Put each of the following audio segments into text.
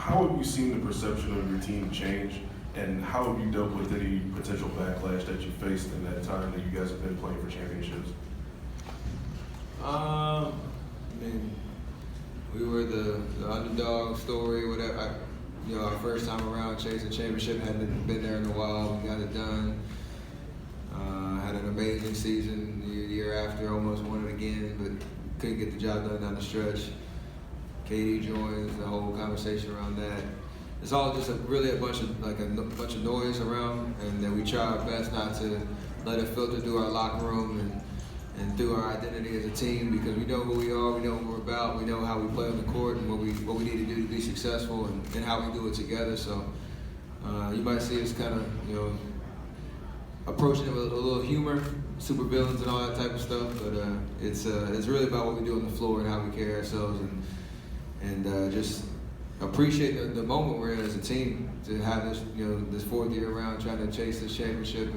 how have you seen the perception of your team change, and how have you dealt with any potential backlash that you faced in that time that you guys have been playing for championships? I mean, we were the underdog story, whatever. Our first time around chasing championship, hadn't been there in a while. We got it done. Had an amazing season the year after, almost won it again, but couldn't get the job done down the stretch. KD joins, the whole conversation around that. It's all just really a bunch of noise around, and then we try our best not to let it filter through our locker room and through our identity as a team, because we know who we are, we know what we're about, we know how we play on the court and what we need to do to be successful, and how we do it together. So you might see us kind of approaching it with a little humor, super villains and all that type of stuff, but it's really about what we do on the floor and how we carry ourselves, and just appreciate the moment we're in as a team, to have this this fourth year around trying to chase this championship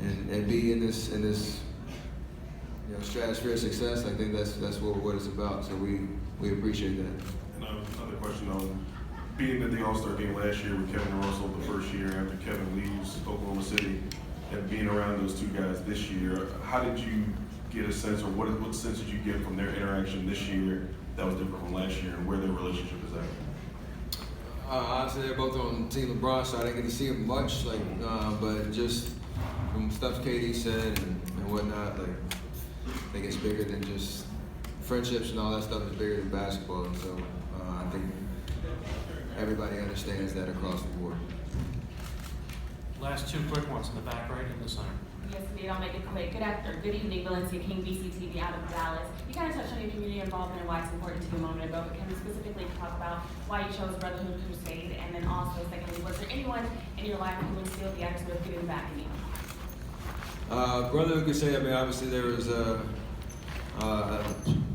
and be in this stratosphere of success. I think that's what it's about. So we appreciate that. And another question on being at the All-Star game last year with Kevin and Russell, the first year after Kevin leaves Oklahoma City, and being around those two guys this year, how did you get a sense, or what sense did you get from their interaction this year that was different from last year, and where their relationship is at? Honestly, they're both on Team LeBron, so I didn't get to see them much. But just from stuff KD said and whatnot, I think it's bigger than just friendships, and all that stuff is bigger than basketball. And so I think everybody understands that across the board. Last two quick ones in the back right in the center. Yes, indeed. I'll make it quick. Good evening, Valencia King, BCTV out of Dallas. You kind of touched on your community involvement and why it's important to you a moment ago, but can you specifically talk about why you chose Brotherhood Crusade? And then also, secondly, was there anyone in your life who instilled the attitude of giving back in you? Brotherhood Crusade, I mean, obviously there was a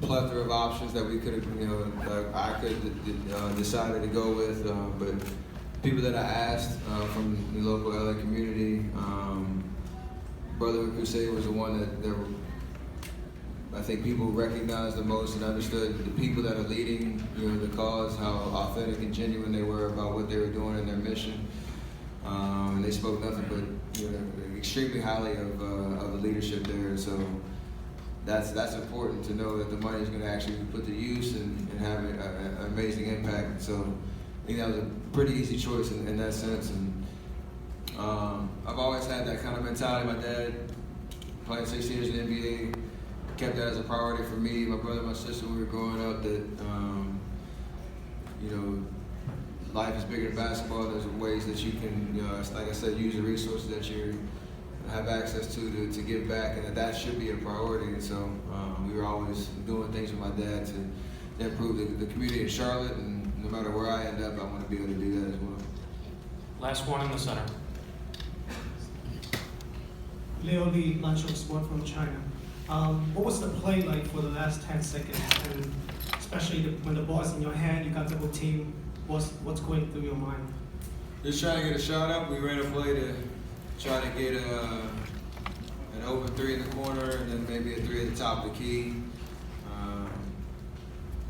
plethora of options that we could have, I could have decided to go with, but people that I asked from the local LA community, Brotherhood Crusade was the one that I think people recognized the most and understood. The people that are leading, the cause, how authentic and genuine they were about what they were doing and their mission. And they spoke nothing but extremely highly of the leadership there. And so that's important to know that the money is going to actually be put to use and have an amazing impact. So I think that was a pretty easy choice in that sense. And I've always had that kind of mentality. My dad, playing 6 years in the NBA, kept that as a priority for me, my brother, my sister, when we were growing up, that life is bigger than basketball. There's ways that you can, like I said, use the resources that you have access to give back, and that should be a priority. And so we were always doing things with my dad to improve the community in Charlotte, and no matter where I end up, I want to be able to do that as well. Last one in the center. Leo Lee, Lunchroom Sport from China. What was the play like for the last 10 seconds? And especially when the ball's in your hand, you got double team, what's going through your mind? Just trying to get a shot up. We ran a play to try to get an open three in the corner and then maybe a three at the top of the key.